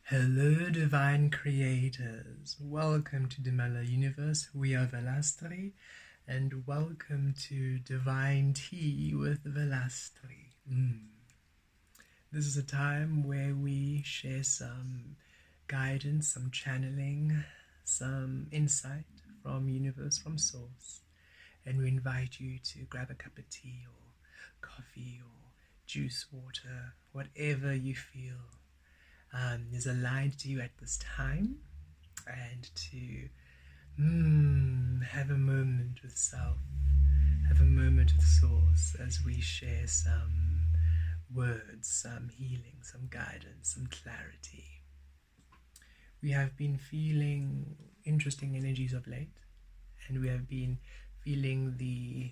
Hello, divine creators. Welcome to the Mala Universe. We are Vel'Astri, and welcome to Divine Tea with Vel'Astri. This is a time where we share some guidance, some channeling, some insight from universe, from source, and we invite you to grab a cup of tea or coffee or juice, water, whatever you feel is aligned to you at this time, and to have a moment with self, have a moment with source as we share some words, some healing, some guidance, some clarity. We have been feeling interesting energies of late, and we have been feeling the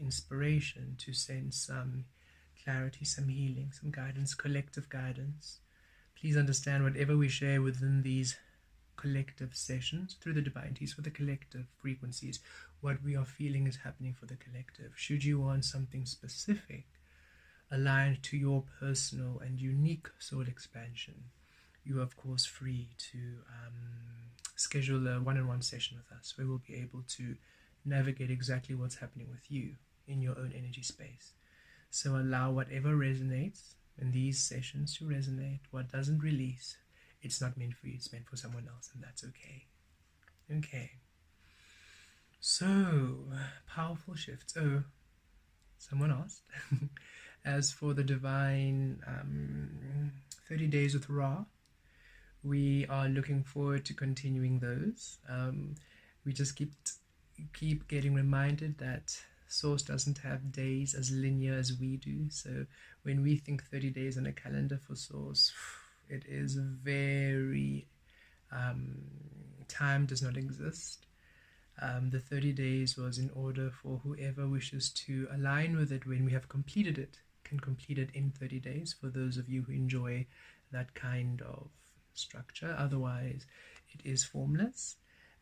inspiration to send some clarity, some healing, some guidance, collective guidance. Please understand, whatever we share within these collective sessions through the divine teas for the collective frequencies, what we are feeling is happening for the collective. Should you want something specific aligned to your personal and unique soul expansion, you are of course free to schedule a one-on-one session with us where we'll be able to navigate exactly what's happening with you in your own energy space. So allow whatever resonates in these sessions to resonate. What doesn't release, it's not meant for you, it's meant for someone else, and that's okay. Okay. So, powerful shifts. Oh, someone asked. As for the divine 30 days with Ra, we are looking forward to continuing those. We just keep getting reminded that Source doesn't have days as linear as we do. So when we think 30 days on a calendar for Source, it is very time does not exist. The 30 days was in order for whoever wishes to align with it when we have completed it, can complete it in 30 days, for those of you who enjoy that kind of structure. Otherwise, it is formless.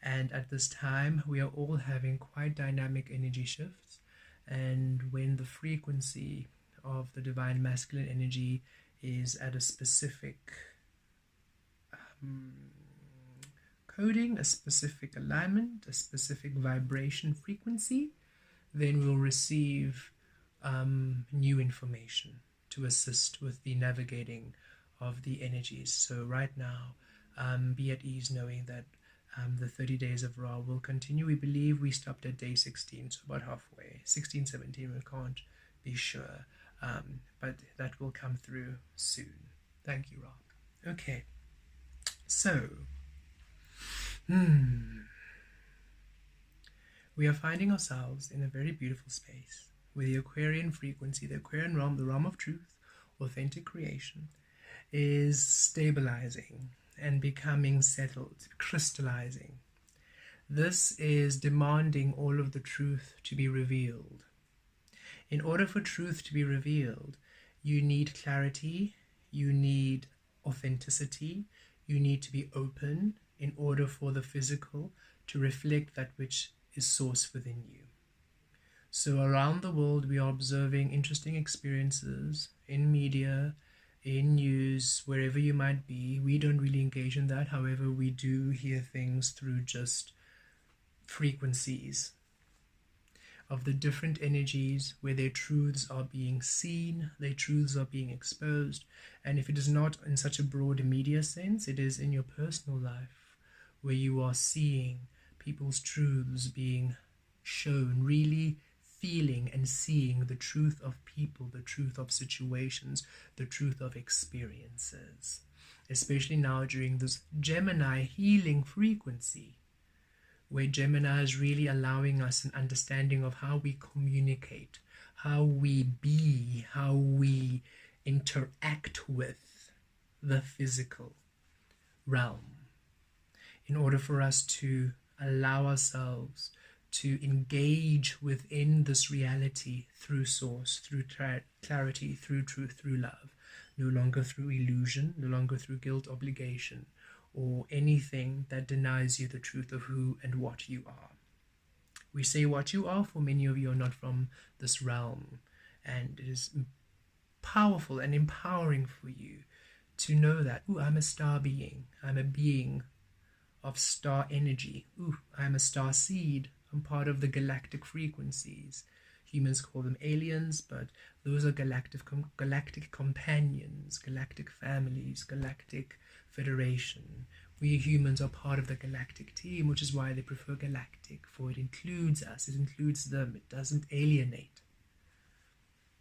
And at this time, we are all having quite dynamic energy shifts. And when the frequency of the divine masculine energy is at a specific coding, a specific alignment, a specific vibration frequency, then we'll receive new information to assist with the navigating of the energies. So right now, be at ease knowing that the 30 days of Ra will continue. We believe we stopped at day 16, so about halfway. 16, 17, we can't be sure. But that will come through soon. Thank you, Ra. Okay. So, we are finding ourselves in a very beautiful space where the Aquarian frequency, the Aquarian realm, the realm of truth, authentic creation, is stabilizing and becoming settled, crystallizing. This is demanding all of the truth to be revealed. In order for truth to be revealed, you need clarity, you need authenticity, you need to be open in order for the physical to reflect that which is source within you. So around the world, we are observing interesting experiences in media, in news, wherever you might be. We don't really engage in that. However, we do hear things through just frequencies of the different energies where their truths are being seen, their truths are being exposed. And if it is not in such a broad media sense, it is in your personal life where you are seeing people's truths being shown, really feeling and seeing the truth of people, the truth of situations, the truth of experiences. Especially now during this Gemini healing frequency, where Gemini is really allowing us an understanding of how we communicate, how we be, how we interact with the physical realm, in order for us to allow ourselves to engage within this reality through source, through clarity, through truth, through love, no longer through illusion, no longer through guilt, obligation, or anything that denies you the truth of who and what you are. We say what you are, for many of you are not from this realm, and it is powerful and empowering for you To know that, ooh, I'm a star being. I'm a being of star energy. Ooh, I'm a star seed. I'm part of the galactic frequencies. Humans call them aliens, but those are galactic companions, galactic families, galactic federation. We humans are part of the galactic team, which is why they prefer galactic, for it includes us, it includes them, it doesn't alienate,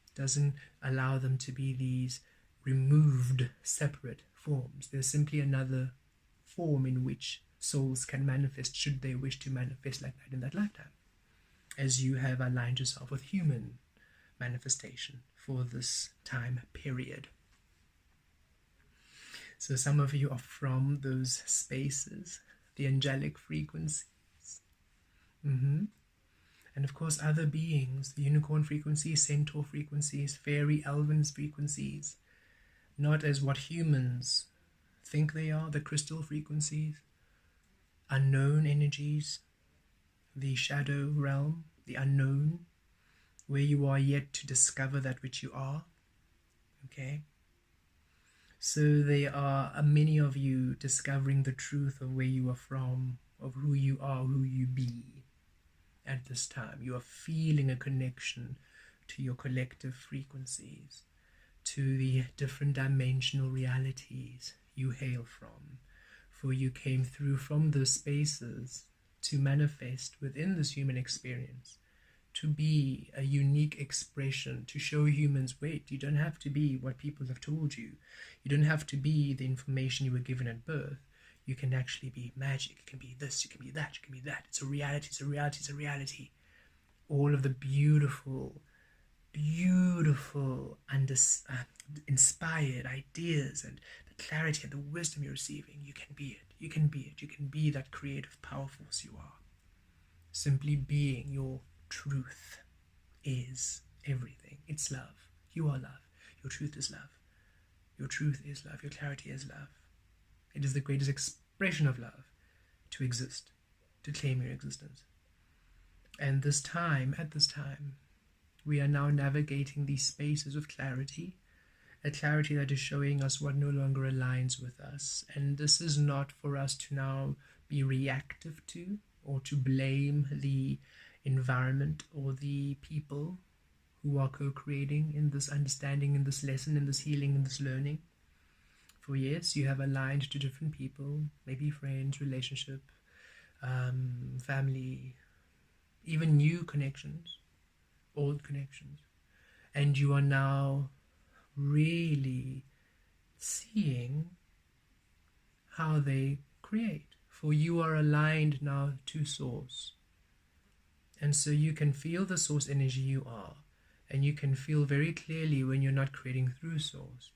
it doesn't allow them to be these removed, separate forms. They're simply another form in which souls can manifest, should they wish to manifest like that in that lifetime, as you have aligned yourself with human manifestation for this time period. So some of you are from those spaces, the angelic frequencies. And of course other beings, the unicorn frequencies, centaur frequencies, fairy, elven frequencies, not as what humans think they are, the crystal frequencies, unknown energies, the shadow realm, the unknown, where you are yet to discover that which you are. Okay? So there are many of you discovering the truth of where you are from, of who you are, who you be at this time. You are feeling a connection to your collective frequencies, to the different dimensional realities you hail from. For you came through from those spaces to manifest within this human experience, to be a unique expression, to show humans, wait, you don't have to be what people have told you. You don't have to be the information you were given at birth. You can actually be magic. You can be this, you can be that, you can be that. It's a reality, it's a reality, it's a reality. All of the beautiful, inspired ideas and the clarity and the wisdom you're receiving, you can be it. You can be it. You can be that creative power force you are. Simply being your truth is everything. It's love. You are love. Your truth is love. Your truth is love. Your clarity is love. It is the greatest expression of love to exist, to claim your existence. And at this time, we are now navigating these spaces of clarity, a clarity that is showing us what no longer aligns with us. And this is not for us to now be reactive to, or to blame the environment or the people who are co-creating in this understanding, in this lesson, in this healing, in this learning. For yes, you have aligned to different people, maybe friends, relationship, family, even new connections, old connections. And you are now really seeing how they create. For you are aligned now to source. And so you can feel the source energy you are. And you can feel very clearly when you're not creating through source.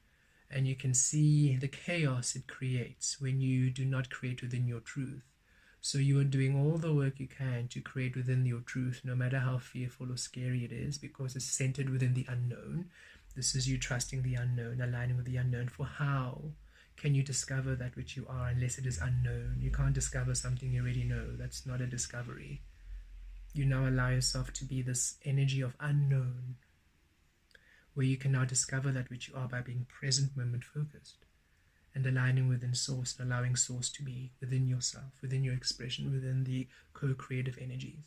And you can see the chaos it creates when you do not create within your truth. So you are doing all the work you can to create within your truth, no matter how fearful or scary it is, because it's centered within the unknown. This is you trusting the unknown, aligning with the unknown. For how can you discover that which you are unless it is unknown? You can't discover something you already know. That's not a discovery. You now allow yourself to be this energy of unknown, where you can now discover that which you are by being present moment focused and aligning within source and allowing source to be within yourself, within your expression, within the co-creative energies.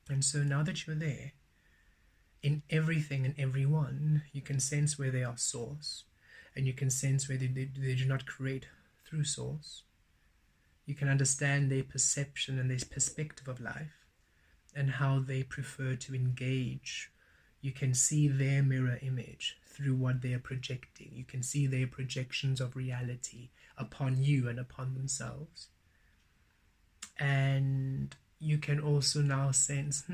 And so now that you're there, in everything and everyone, you can sense where they are source, and you can sense where they do not create through source. You can understand their perception and their perspective of life and how they prefer to engage. You can see their mirror image through what they are projecting. You can see their projections of reality upon you and upon themselves. And you can also now sense,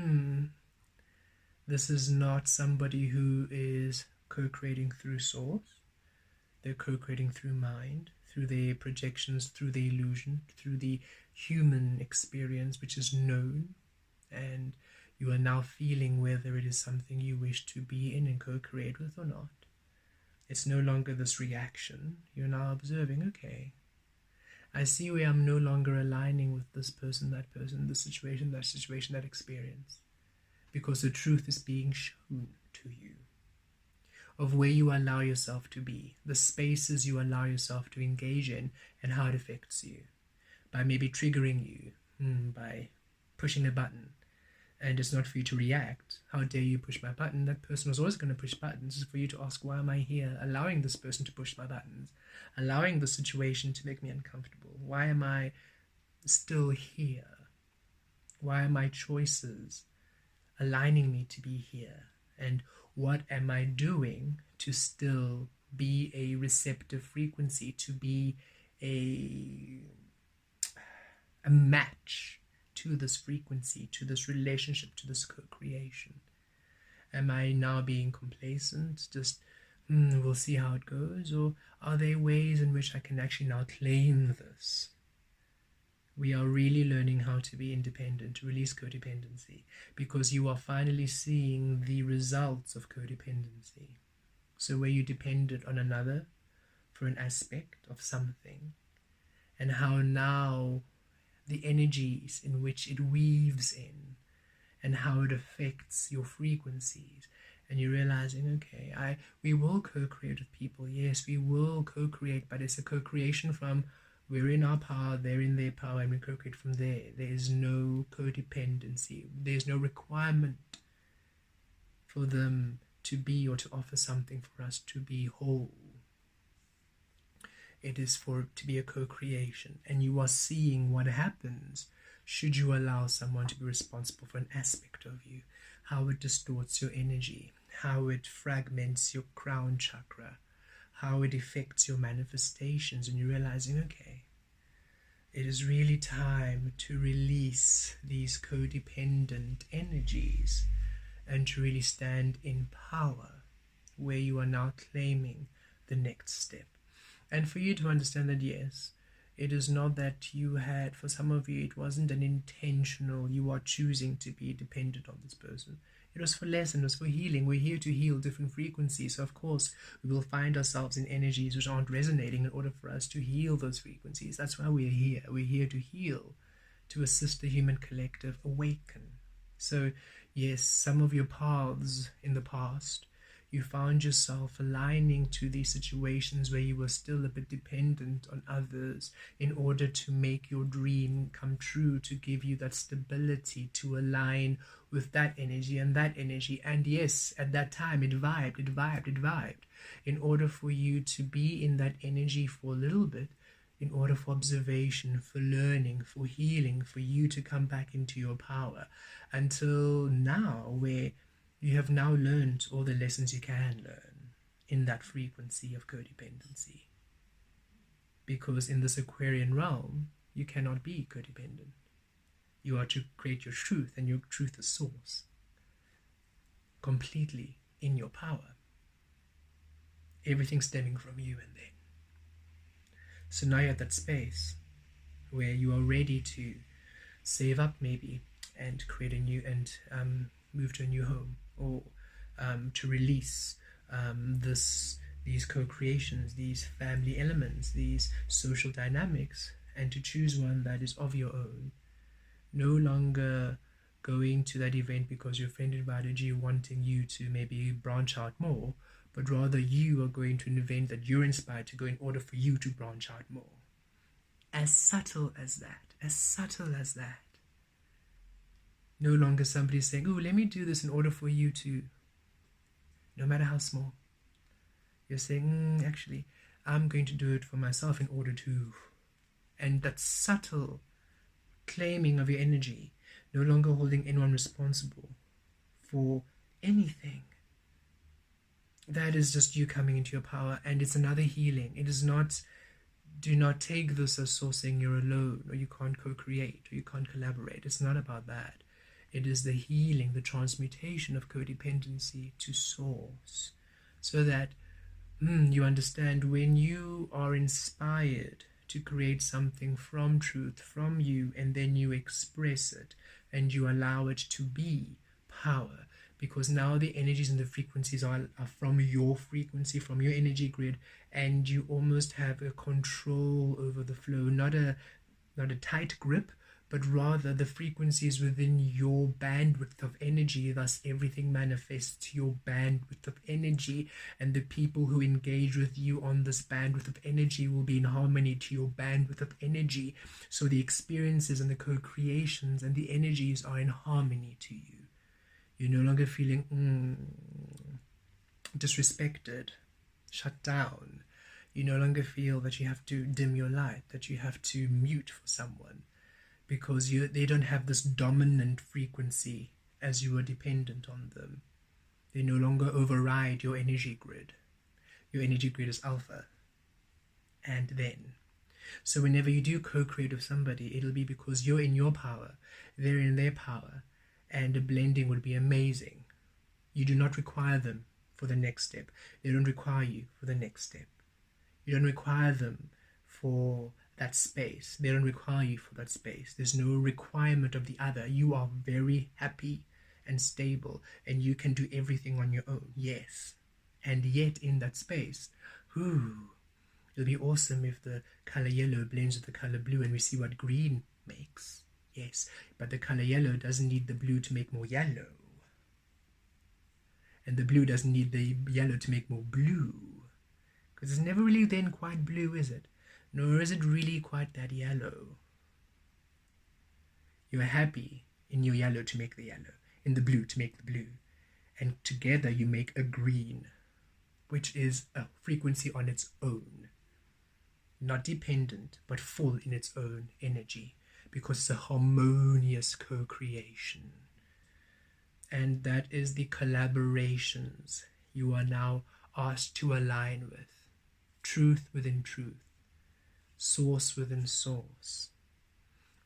this is not somebody who is co-creating through source. They're co-creating through mind, through their projections, through the illusion, through the human experience, which is known. And you are now feeling whether it is something you wish to be in and co-create with or not. It's no longer this reaction. You're now observing, okay, I see where I'm no longer aligning with this person, this situation, that experience. Because the truth is being shown to you. of where you allow yourself to be, the spaces you allow yourself to engage in, and how it affects you. By maybe triggering you, by pushing a button, and it's not for you to react. How dare you push my button? That person was always going to push buttons. It's for you to ask, why am I here? Allowing this person to push my buttons, allowing the situation to make me uncomfortable. Why am I still here? Why are my choices aligning me to be here? And what am I doing to still be a receptive frequency, to be a match to this frequency, to this relationship, to this co-creation? Am I now being complacent, just we'll see how it goes? Or are there ways in which I can actually now claim this? We are really learning how to be independent, to release codependency, because you are finally seeing the results of codependency. So where you depended on another for an aspect of something, and how now the energies in which it weaves in, and how it affects your frequencies, and you're realizing, okay, we will co-create with people. Yes, we will co-create, but it's a co-creation from we're in our power, they're in their power, and we co-create from there. There is no codependency. There's no requirement for them to be or to offer something for us to be whole. It is for it to be a co-creation, and you are seeing what happens should you allow someone to be responsible for an aspect of you, how it distorts your energy, how it fragments your crown chakra, how it affects your manifestations, and you're realizing, okay, it is really time to release these codependent energies and to really stand in power, where you are now claiming the next step. And for you to understand that, yes, it is not that you had, for some of you, it wasn't an intentional, you are choosing to be dependent on this person. It was for lesson, it was for healing. We're here to heal different frequencies. So of course, we will find ourselves in energies which aren't resonating in order for us to heal those frequencies. That's why we're here. We're here to heal, to assist the human collective awaken. So yes, some of your paths in the past, you found yourself aligning to these situations where you were still a bit dependent on others in order to make your dream come true, to give you that stability, to align with that energy and that energy. And yes, at that time it vibed. In order for you to be in that energy for a little bit, in order for observation, for learning, for healing, for you to come back into your power, until now, where you have now learned all the lessons you can learn in that frequency of codependency. Because in this Aquarian realm, you cannot be codependent. You are to create your truth, and your truth is source. Completely in your power. Everything stemming from you and then. So now you're at that space where you are ready to save up maybe and create a new, and move to a new home, or to release these co-creations, these family elements, these social dynamics, and to choose one that is of your own. No longer going to that event because your friend invited you, wanting you to maybe branch out more, but rather you are going to an event that you're inspired to go in order for you to branch out more. As subtle as that, as subtle as that. No longer somebody saying, oh, let me do this in order for you to, no matter how small. You're saying, actually, I'm going to do it for myself in order to. And that subtle claiming of your energy, no longer holding anyone responsible for anything. That is just you coming into your power, and it's another healing. It is not, do not take this as source saying you're alone, or you can't co-create, or you can't collaborate. It's not about that. It is the healing, the transmutation of codependency to source, so that you understand when you are inspired to create something from truth, from you, and then you express it, and you allow it to be power, because now the energies and the frequencies are from your frequency, from your energy grid, and you almost have a control over the flow, not a tight grip, but rather the frequencies within your bandwidth of energy. Thus everything manifests to your bandwidth of energy, and the people who engage with you on this bandwidth of energy will be in harmony to your bandwidth of energy. So the experiences and the co-creations and the energies are in harmony to you. You're no longer feeling disrespected, shut down. You no longer feel that you have to dim your light, that you have to mute for someone, because they don't have this dominant frequency as you are dependent on them. They no longer override your energy grid. Your energy grid is alpha. And then. So whenever you do co-create with somebody, it'll be because you're in your power, they're in their power, and a blending would be amazing. You do not require them for the next step. They don't require you for the next step. You don't require them for that space. They don't require you for that space. There's no requirement of the other. You are very happy and stable, and you can do everything on your own. Yes. And yet in that space, it'll be awesome if the color yellow blends with the color blue and we see what green makes. Yes, but the color yellow doesn't need the blue to make more yellow. And the blue doesn't need the yellow to make more blue. Because it's never really then quite blue, is it? Nor is it really quite that yellow. You're happy in your yellow to make the yellow, in the blue to make the blue. And together you make a green, which is a frequency on its own. Not dependent, but full in its own energy. Because it's a harmonious co-creation. And that is the collaborations you are now asked to align with. Truth within truth. Source within source.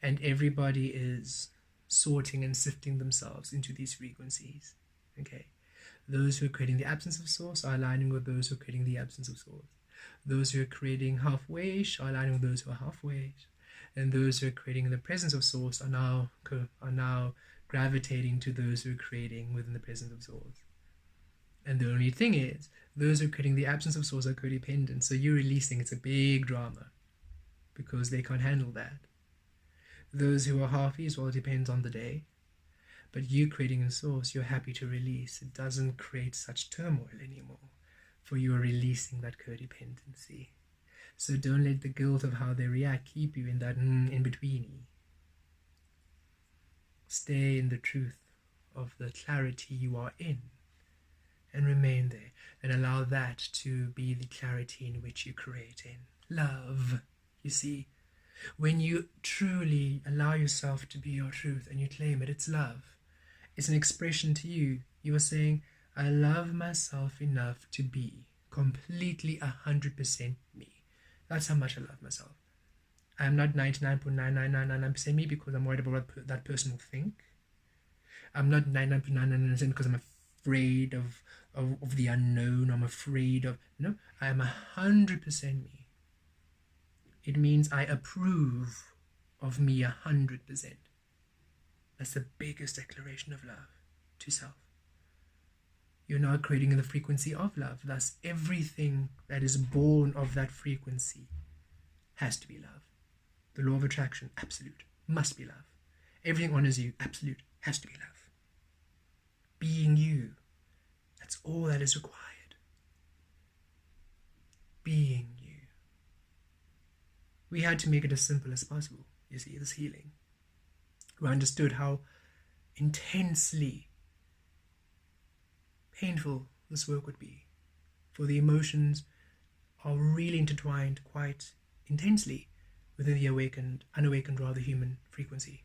And everybody is sorting and sifting themselves into these frequencies. Okay? Those who are creating the absence of source are aligning with those who are creating the absence of source. Those who are creating halfway-ish are aligning with those who are halfway-ish. And those who are creating in the presence of source are now gravitating to those who are creating within the presence of source. And the only thing is, those who are creating the absence of source are codependent. So you're releasing, it's a big drama, because they can't handle that. Those who are halfies, well, it depends on the day. But you creating in source, you're happy to release. It doesn't create such turmoil anymore, for you are releasing that codependency. So don't let the guilt of how they react keep you in that in-betweeny. Stay in the truth of the clarity you are in, and remain there, and allow that to be the clarity in which you create in. Love, you see, when you truly allow yourself to be your truth and you claim it, it's love. It's an expression to you. You are saying, I love myself enough to be completely 100% me. That's how much I love myself. I'm not 99.99999% me because I'm worried about what that person will think. I'm not 99.999% because I'm afraid of the unknown. I'm afraid of... No, I am 100% me. It means I approve of me 100%. That's the biggest declaration of love to self. You're now creating the frequency of love. Thus, everything that is born of that frequency has to be love. The law of attraction, absolute, must be love. Everything honors you, absolute, has to be love. Being you, that's all that is required. Being you. We had to make it as simple as possible, you see, this healing. We understood how intensely painful this work would be, for the emotions are really intertwined quite intensely within the unawakened rather human frequency.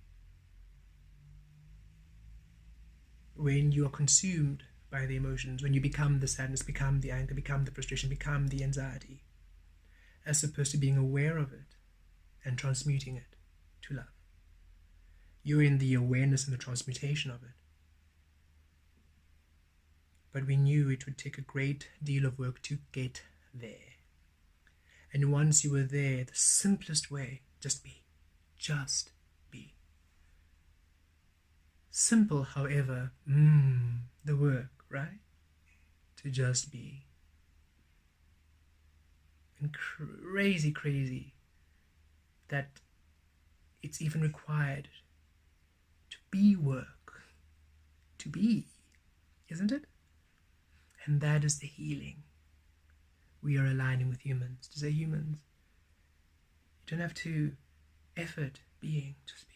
When you are consumed by the emotions, when you become the sadness, become the anger, become the frustration, become the anxiety, as opposed to being aware of it and transmuting it to love. You're in the awareness and the transmutation of it. But we knew it would take a great deal of work to get there. And once you were there, the simplest way, just be. Just be. Simple, however, the work, right? To just be. And crazy that It's even required to be work, to be, isn't it? And that is the healing. We are aligning with humans. To say humans, you don't have to effort being, just be.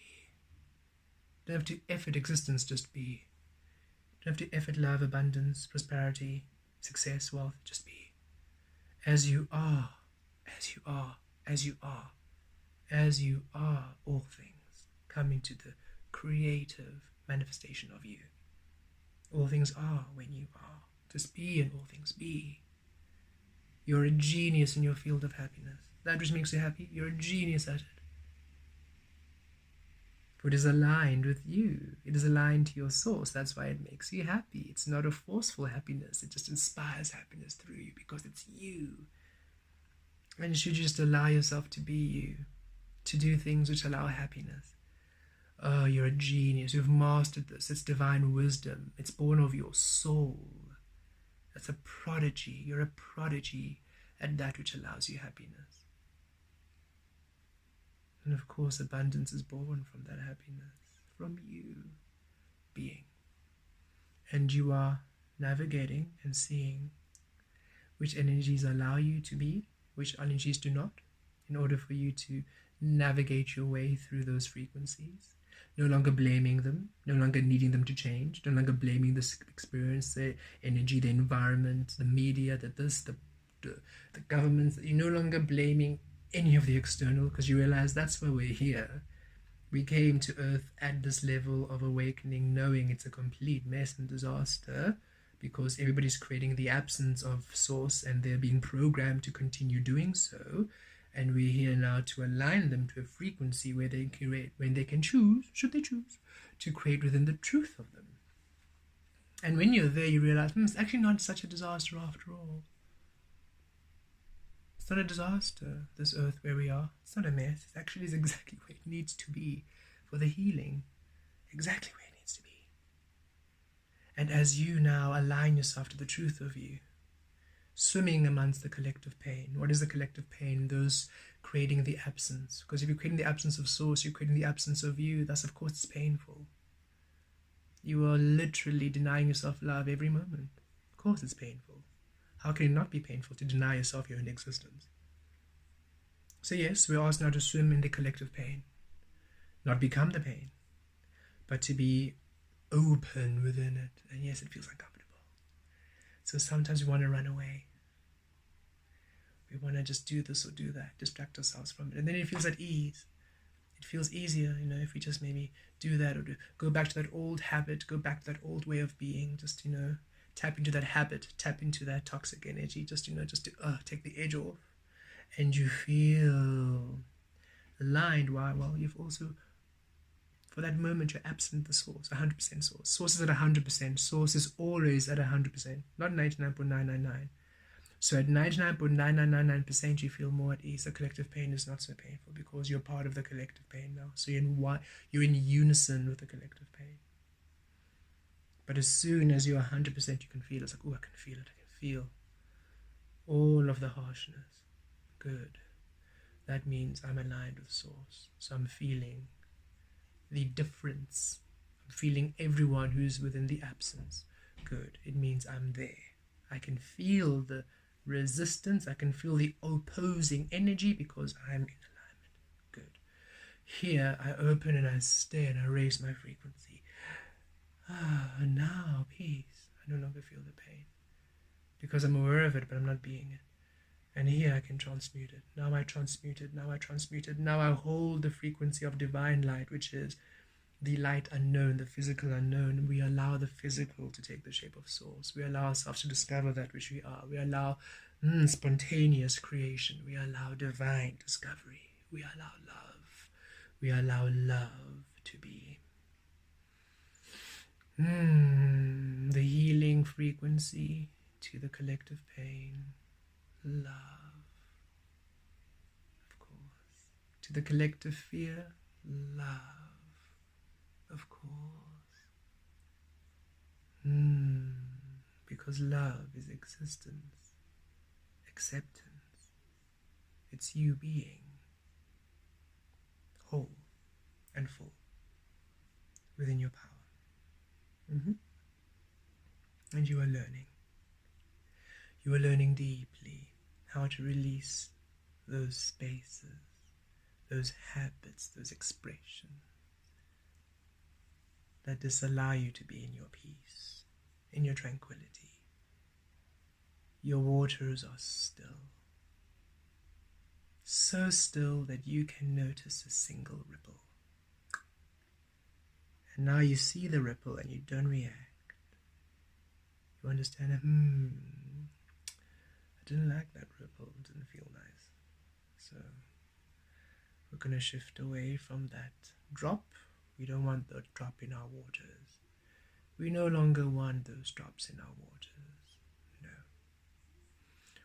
You don't have to effort existence, just be. You don't have to effort love, abundance, prosperity, success, wealth, just be. As you are, as you are, as you are, as you are, all things come into the creative manifestation of you. All things are when you are. Just be and all things be. You're a genius in your field of happiness. That which makes you happy, you're a genius at it. For it is aligned with you. It is aligned to your source. That's why it makes you happy. It's not a forceful happiness. It just inspires happiness through you because it's you. And should you just allow yourself to be you, to do things which allow happiness. Oh, you're a genius. You've mastered this. It's divine wisdom. It's born of your soul. That's a prodigy. You're a prodigy at that which allows you happiness. And of course, abundance is born from that happiness, from you being. And you are navigating and seeing which energies allow you to be, which energies do not, in order for you to navigate your way through those frequencies. No longer blaming them, no longer needing them to change, no longer blaming this experience, the energy, the environment, the media, the governments. You're no longer blaming any of the external, because you realize that's why we're here. We came to Earth at this level of awakening, knowing it's a complete mess and disaster, because everybody's creating the absence of source and they're being programmed to continue doing so. And we're here now to align them to a frequency where they create, when they can choose, should they choose, to create within the truth of them. And when you're there, you realize, it's actually not such a disaster after all. It's not a disaster, this Earth where we are. It's not a mess. It actually is exactly where it needs to be for the healing. Exactly where it needs to be. And as you now align yourself to the truth of you, swimming amongst the collective pain. What is the collective pain? Those creating the absence. Because if you're creating the absence of source, you're creating the absence of you. Thus, of course, it's painful. You are literally denying yourself love every moment. Of course, it's painful. How can it not be painful to deny yourself your own existence? So yes, we're asked now to swim in the collective pain. Not become the pain, but to be open within it. And yes, it feels uncomfortable. So sometimes we want to run away. We want to just do this or do that, distract ourselves from it. And then it feels at ease. It feels easier, if we just maybe do that, or go back to that old habit, go back to that old way of being, just, tap into that habit, tap into that toxic energy, just to take the edge off. And you feel aligned. Why? Well, you've also, for that moment, you're absent the source, 100% source. Source is at 100%. Source is always at 100%, not 99.999. So at 99.9999%, you feel more at ease. The collective pain is not so painful because you're part of the collective pain now. So you're in unison with the collective pain. But as soon as you're 100%, you can feel it. It's like, oh, I can feel it. I can feel all of the harshness. Good. That means I'm aligned with source. So I'm feeling the difference. I'm feeling everyone who's within the absence. Good. It means I'm there. I can feel the resistance. I can feel the opposing energy because I'm in alignment. Good. Here I open and I stay and I raise my frequency. And now peace. I no longer feel the pain because I'm aware of it, but I'm not being it. And here I can transmute it. Now I transmute it. Now I transmute it. Now I hold the frequency of divine light, which is the light unknown, the physical unknown. We allow the physical to take the shape of source. We allow ourselves to discover that which we are. We allow spontaneous creation. We allow divine discovery. We allow love. We allow love to be. The healing frequency to the collective pain. Love, of course. To the collective fear, love, of course. Because love is existence, acceptance. It's you being whole, and full within your power. And you are learning. You are learning deeply how to release those spaces, those habits, those expressions that disallow you to be in your peace, in your tranquility. Your waters are still, so still that you can notice a single ripple. And now you see the ripple and you don't react. You understand, I didn't like that ripple, it didn't feel nice. So we're going to shift away from that drop. We don't want the drop in our waters. We no longer want those drops in our waters. No.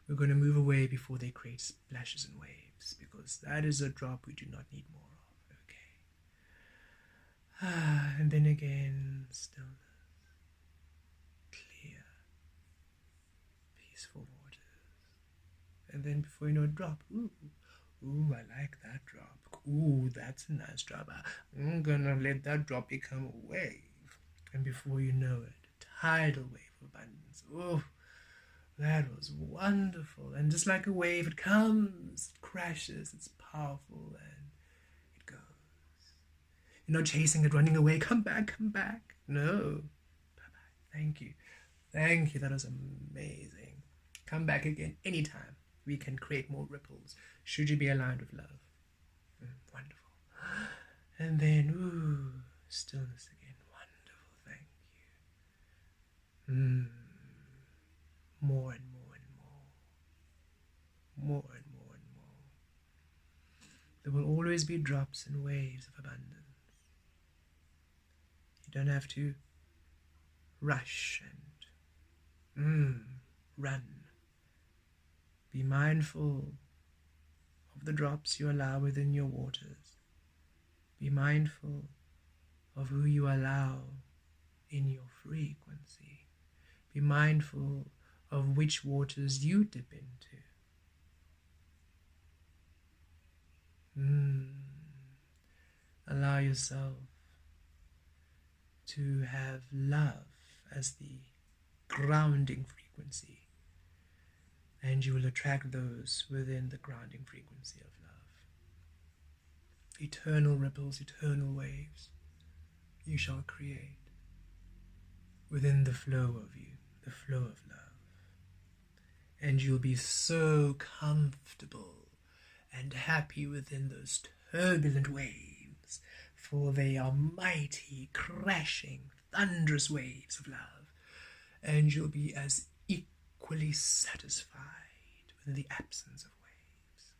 We're going to move away before they create splashes and waves, because that is a drop we do not need more of. Okay. And then again, stillness. Clear, peaceful waters. And then before you know it, drop. Ooh, I like that drop. Ooh, that's a nice drop. I'm gonna let that drop become a wave. And before you know it, a tidal wave of abundance. Oh, that was wonderful. And just like a wave, it comes, it crashes, it's powerful, and it goes. You're not chasing it, running away. Come back, come back. No. Bye-bye. Thank you. Thank you. That was amazing. Come back again anytime. We can create more ripples, should you be aligned with love. Wonderful. And then, stillness again. Wonderful. Thank you. More and more and more. More and more and more. There will always be drops and waves of abundance. You don't have to rush and run. Be mindful of the drops you allow within your waters. Be mindful of who you allow in your frequency. Be mindful of which waters you dip into. Allow yourself to have love as the grounding frequency. And you will attract those within the grounding frequency of love. Eternal ripples, eternal waves you shall create within the flow of you, the flow of love. And you'll be so comfortable and happy within those turbulent waves, for they are mighty, crashing, thunderous waves of love. And you'll be as equally satisfied within the absence of waves,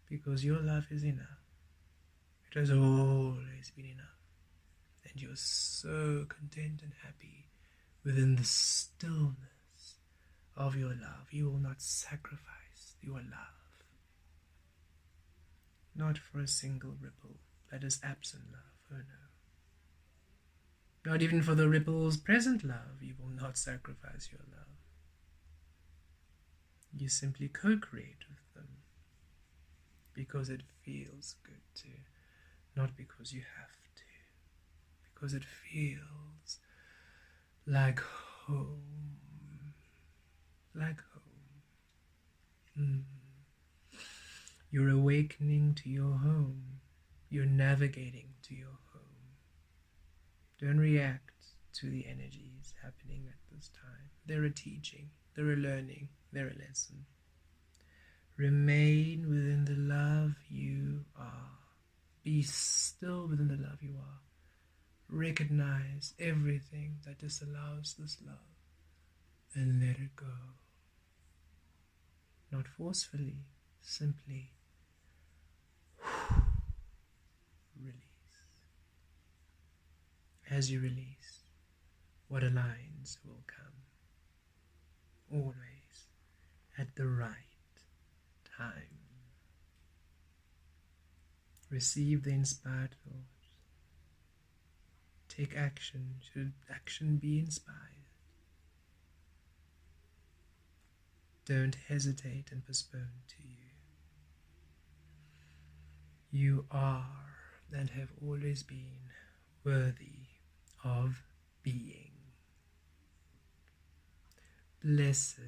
because your love is enough. It has always been enough, and you're so content and happy within the stillness of your love. You will not sacrifice your love, not for a single ripple that is absent love. Oh no. Not even for the ripple's present love, you will not sacrifice your love. You simply co-create with them because it feels good to, not because you have to, because it feels like home, like home. You're awakening to your home. You're navigating to your home. Don't react to the energies happening at this time. They're a teaching, they're a learning, they're a lesson. Remain within the love you are. Be still within the love you are. Recognize everything that disallows this love and let it go. Not forcefully, simply release. As you release, what aligns will come, always at the right time. Receive the inspired thought. Take action should action be inspired. Don't hesitate and postpone to you. You are and have always been worthy of being. Blessed